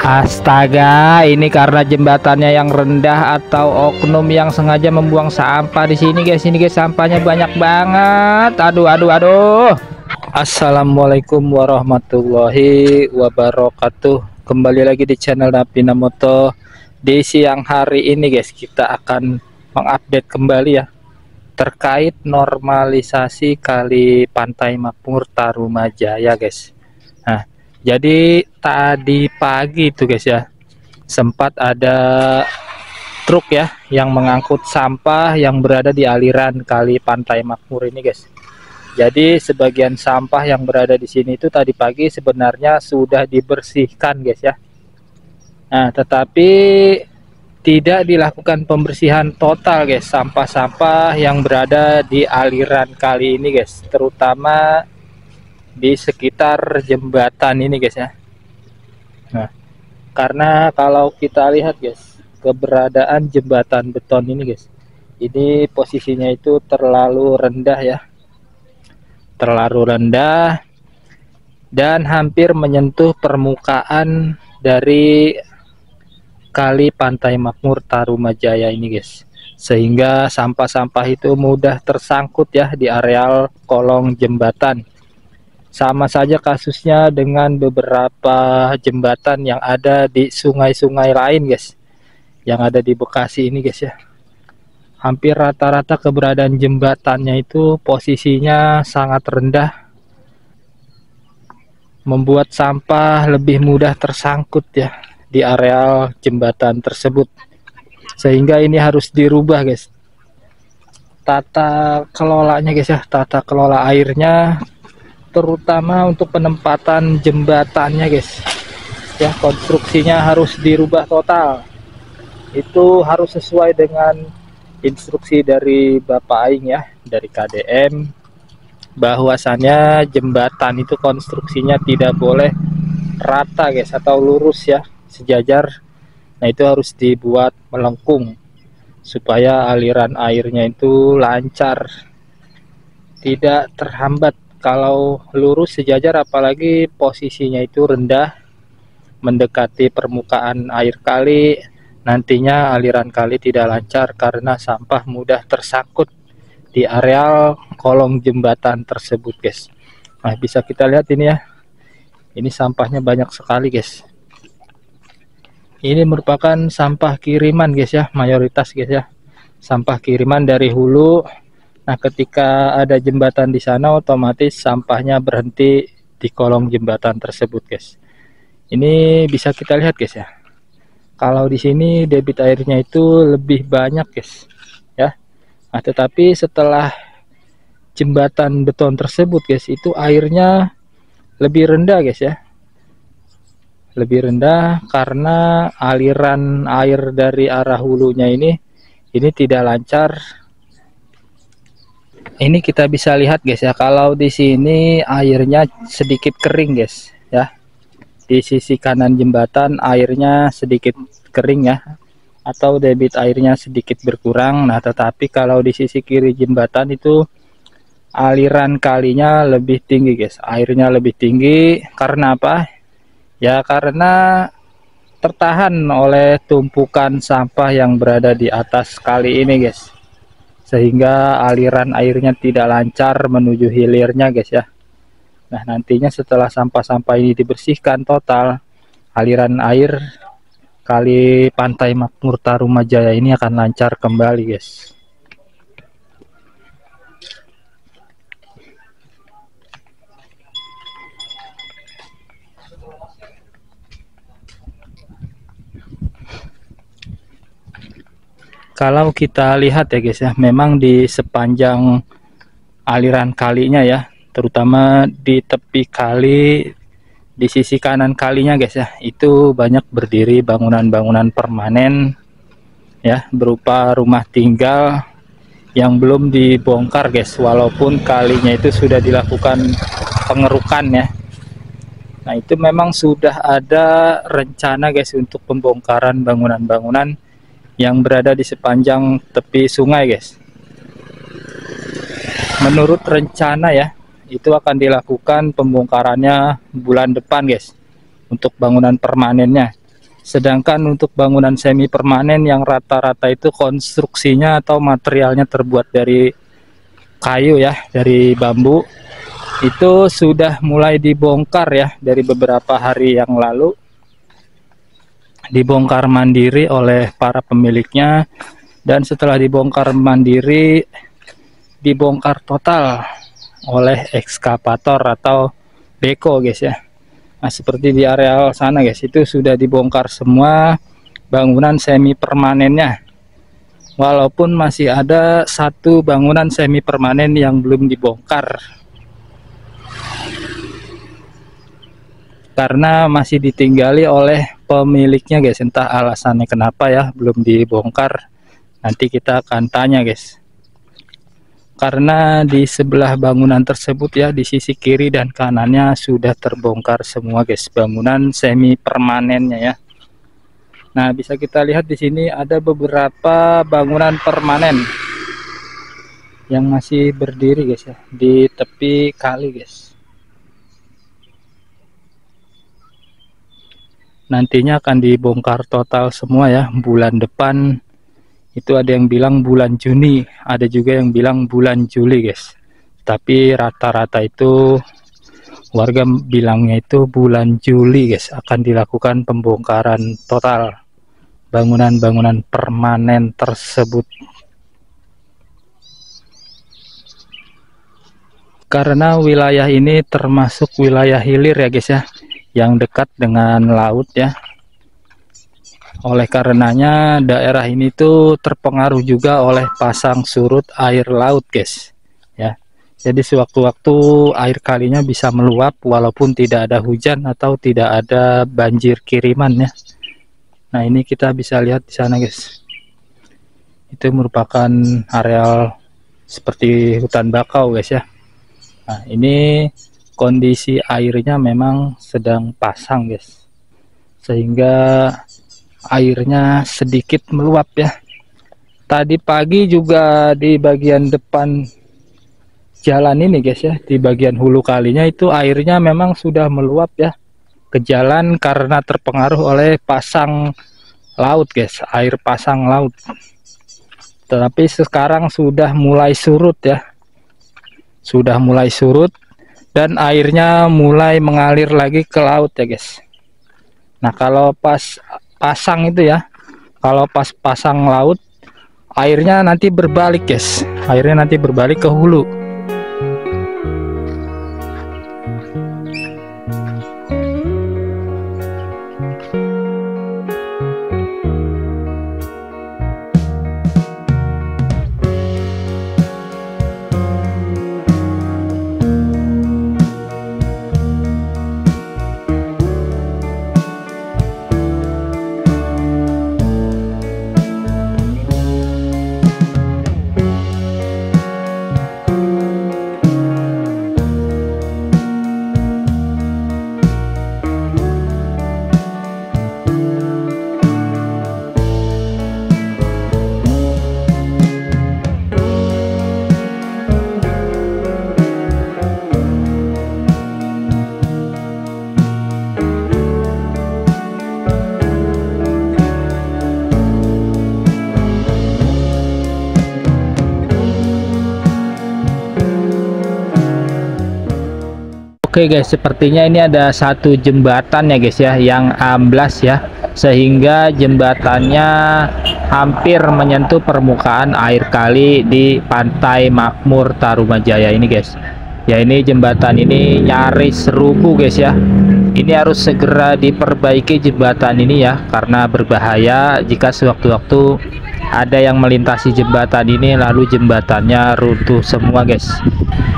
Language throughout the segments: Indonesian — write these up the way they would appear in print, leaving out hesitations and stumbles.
Astaga, ini karena jembatannya yang rendah atau oknum yang sengaja membuang sampah di sini, guys. Ini guys, sampahnya banyak banget. Aduh, aduh, aduh. Assalamualaikum warahmatullahi wabarakatuh. Kembali lagi di channel Napina Moto. Di siang hari ini, guys, kita akan mengupdate kembali ya terkait normalisasi kali Pantai Makmur Tarumajaya, guys. Nah, jadi tadi pagi itu guys ya, sempat ada truk ya yang mengangkut sampah yang berada di aliran kali Pantai Makmur ini, guys. Jadi sebagian sampah yang berada di sini itu tadi pagi sebenarnya sudah dibersihkan, guys ya. Nah, tetapi tidak dilakukan pembersihan total, guys, sampah-sampah yang berada di aliran kali ini, guys, terutama di sekitar jembatan ini, guys ya. Nah, karena kalau kita lihat, guys, keberadaan jembatan beton ini, guys, ini posisinya itu terlalu rendah ya, terlalu rendah dan hampir menyentuh permukaan dari kali Pantai Makmur Tarumajaya ini, guys, sehingga sampah-sampah itu mudah tersangkut ya di areal kolong jembatan. Sama saja kasusnya dengan beberapa jembatan yang ada di sungai-sungai lain, guys, yang ada di Bekasi ini, guys ya. Hampir rata-rata keberadaan jembatannya itu posisinya sangat rendah, membuat sampah lebih mudah tersangkut ya di areal jembatan tersebut, sehingga ini harus dirubah, guys, tata kelolanya, guys ya, tata kelola airnya, terutama untuk penempatan jembatannya, guys ya. Konstruksinya harus dirubah total, itu harus sesuai dengan instruksi dari Bapak Aing ya, dari KDM, bahwasannya jembatan itu konstruksinya tidak boleh rata, guys, atau lurus ya, sejajar. Nah, itu harus dibuat melengkung supaya aliran airnya itu lancar, tidak terhambat. Kalau lurus sejajar, apalagi posisinya itu rendah mendekati permukaan air kali, nantinya aliran kali tidak lancar karena sampah mudah tersangkut di areal kolong jembatan tersebut, guys. Nah, bisa kita lihat ini ya, ini sampahnya banyak sekali, guys. Ini merupakan sampah kiriman, guys ya, mayoritas, guys ya, sampah kiriman dari hulu. Nah, ketika ada jembatan di sana, otomatis sampahnya berhenti di kolong jembatan tersebut, guys. Ini bisa kita lihat, guys ya. Kalau di sini debit airnya itu lebih banyak, guys ya. Nah, tetapi setelah jembatan beton tersebut, guys, itu airnya lebih rendah, guys ya. Lebih rendah karena aliran air dari arah hulunya ini tidak lancar. Ini kita bisa lihat, guys ya, kalau di sini airnya sedikit kering, guys ya. Di sisi kanan jembatan airnya sedikit kering ya, atau debit airnya sedikit berkurang. Nah, tetapi kalau di sisi kiri jembatan itu aliran kalinya lebih tinggi, guys. Airnya lebih tinggi karena apa? Ya, karena tertahan oleh tumpukan sampah yang berada di atas kali ini, guys, sehingga aliran airnya tidak lancar menuju hilirnya, guys ya. Nah, nantinya setelah sampah-sampah ini dibersihkan total, aliran air kali Pantai Makmur Tarumajaya ini akan lancar kembali, guys. Kalau kita lihat ya, guys ya, memang di sepanjang aliran kalinya ya, terutama di tepi kali, di sisi kanan kalinya, guys ya, itu banyak berdiri bangunan-bangunan permanen ya, berupa rumah tinggal yang belum dibongkar, guys, walaupun kalinya itu sudah dilakukan pengerukan ya. Nah, itu memang sudah ada rencana, guys, untuk pembongkaran bangunan-bangunan yang berada di sepanjang tepi sungai, guys. Menurut rencana ya, itu akan dilakukan pembongkarannya bulan depan, guys, untuk bangunan permanennya. Sedangkan untuk bangunan semi permanen yang rata-rata itu konstruksinya atau materialnya terbuat dari kayu ya, dari bambu, itu sudah mulai dibongkar ya dari beberapa hari yang lalu, dibongkar mandiri oleh para pemiliknya. Dan setelah dibongkar mandiri, dibongkar total oleh ekskavator atau beko guys ya. Nah seperti di areal sana guys, itu sudah dibongkar semua bangunan semi permanennya, walaupun masih ada satu bangunan semi permanen yang belum dibongkar karena masih ditinggali oleh pemiliknya guys. Entah alasannya kenapa ya belum dibongkar, nanti kita akan tanya guys. Karena di sebelah bangunan tersebut ya, di sisi kiri dan kanannya sudah terbongkar semua guys, bangunan semi permanennya ya. Nah bisa kita lihat di sini ada beberapa bangunan permanen yang masih berdiri guys ya, di tepi kali guys. Nantinya akan dibongkar total semua ya bulan depan. Itu ada yang bilang bulan Juni, ada juga yang bilang bulan Juli guys. Tapi rata-rata itu warga bilangnya itu bulan Juli guys akan dilakukan pembongkaran total bangunan-bangunan permanen tersebut. Karena wilayah ini termasuk wilayah hilir ya guys ya, yang dekat dengan laut ya. Oleh karenanya daerah ini tuh terpengaruh juga oleh pasang surut air laut guys ya. Jadi sewaktu-waktu air kalinya bisa meluap walaupun tidak ada hujan atau tidak ada banjir kiriman ya. Nah ini kita bisa lihat di sana guys, itu merupakan areal seperti hutan bakau guys ya. Nah ini kondisi airnya memang sedang pasang guys, sehingga airnya sedikit meluap ya. Tadi pagi juga di bagian depan jalan ini guys ya, di bagian hulu kalinya itu airnya memang sudah meluap ya ke jalan karena terpengaruh oleh pasang laut guys, air pasang laut. Tetapi sekarang sudah mulai surut ya, sudah mulai surut dan airnya mulai mengalir lagi ke laut ya guys. Nah kalau pas pasang itu ya, kalau pas pasang laut airnya nanti berbalik guys, airnya nanti berbalik ke hulu. Oke guys, sepertinya ini ada satu jembatan ya guys ya yang amblas ya, sehingga jembatannya hampir menyentuh permukaan air kali di Pantai Makmur Tarumajaya ini guys. Ya ini jembatan ini nyaris rubuh guys ya. Ini harus segera diperbaiki jembatan ini ya, karena berbahaya jika sewaktu-waktu ada yang melintasi jembatan ini lalu jembatannya runtuh semua guys.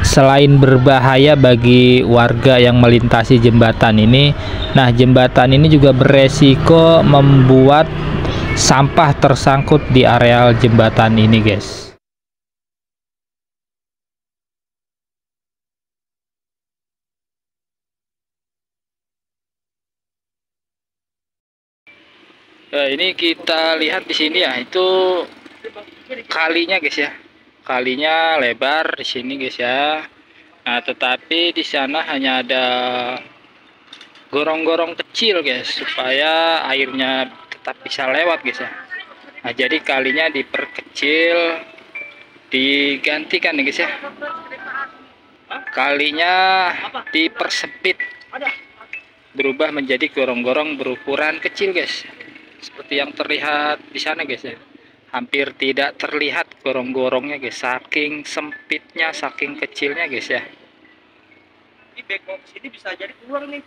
Selain berbahaya bagi warga yang melintasi jembatan ini, nah jembatan ini juga beresiko membuat sampah tersangkut di areal jembatan ini guys. Nah, ini kita lihat di sini ya, itu kalinya guys ya. Kalinya lebar di sini guys ya. Nah, tetapi di sana hanya ada gorong-gorong kecil guys, supaya airnya tetap bisa lewat guys ya. Nah, jadi kalinya diperkecil, digantikan nih guys ya, kalinya dipersempit, berubah menjadi gorong-gorong berukuran kecil guys, seperti yang terlihat di sana guys ya. Hampir tidak terlihat gorong-gorongnya guys, saking sempitnya, saking kecilnya guys ya. Ini backbox ini bisa jadi uang nih.